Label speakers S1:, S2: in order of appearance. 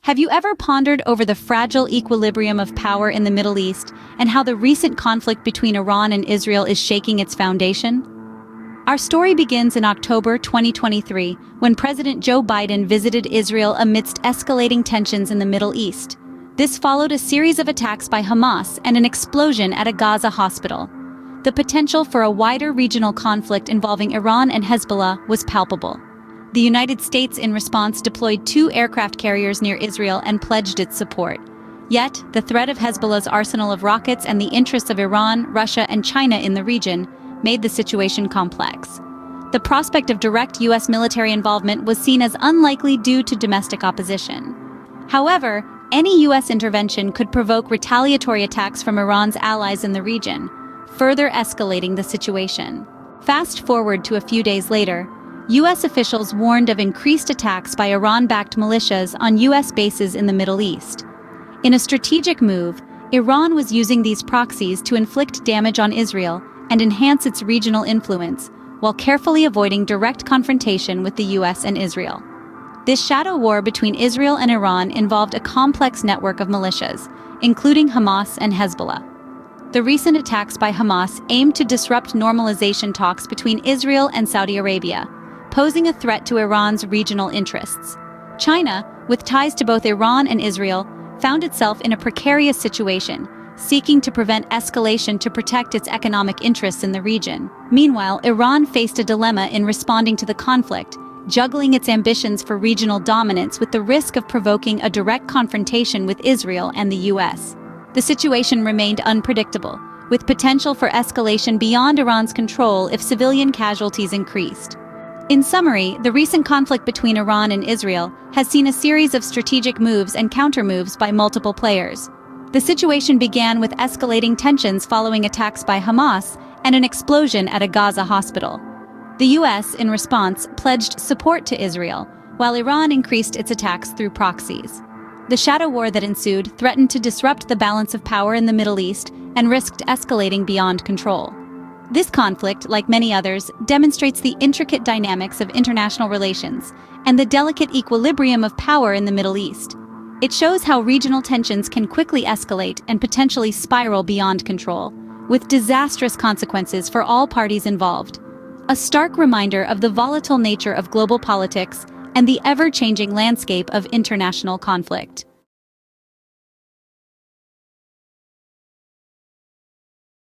S1: Have you ever pondered over the fragile equilibrium of power in the Middle East and how the recent conflict between Iran and Israel is shaking its foundation? Our story begins in October 2023, when President Joe Biden visited Israel amidst escalating tensions in the Middle East. This followed a series of attacks by Hamas and an explosion at a Gaza hospital. The potential for a wider regional conflict involving Iran and Hezbollah was palpable. The United States, in response, deployed 2 aircraft carriers near Israel and pledged its support. Yet, the threat of Hezbollah's arsenal of rockets and the interests of Iran, Russia, and China in the region made the situation complex. The prospect of direct U.S. military involvement was seen as unlikely due to domestic opposition. However, any U.S. intervention could provoke retaliatory attacks from Iran's allies in the region, further escalating the situation. Fast forward to a few days later, U.S. officials warned of increased attacks by Iran-backed militias on U.S. bases in the Middle East. In a strategic move, Iran was using these proxies to inflict damage on Israel and enhance its regional influence, while carefully avoiding direct confrontation with the U.S. and Israel. This shadow war between Israel and Iran involved a complex network of militias, including Hamas and Hezbollah. The recent attacks by Hamas aimed to disrupt normalization talks between Israel and Saudi Arabia, posing a threat to Iran's regional interests. China, with ties to both Iran and Israel, found itself in a precarious situation, seeking to prevent escalation to protect its economic interests in the region. Meanwhile, Iran faced a dilemma in responding to the conflict, juggling its ambitions for regional dominance with the risk of provoking a direct confrontation with Israel and the U.S. The situation remained unpredictable, with potential for escalation beyond Iran's control if civilian casualties increased. In summary, the recent conflict between Iran and Israel has seen a series of strategic moves and countermoves by multiple players. The situation began with escalating tensions following attacks by Hamas and an explosion at a Gaza hospital. The U.S., in response, pledged support to Israel, while Iran increased its attacks through proxies. The shadow war that ensued threatened to disrupt the balance of power in the Middle East and risked escalating beyond control. This conflict, like many others, demonstrates the intricate dynamics of international relations and the delicate equilibrium of power in the Middle East. It shows how regional tensions can quickly escalate and potentially spiral beyond control, with disastrous consequences for all parties involved. A stark reminder of the volatile nature of global politics and the ever-changing landscape of international conflict.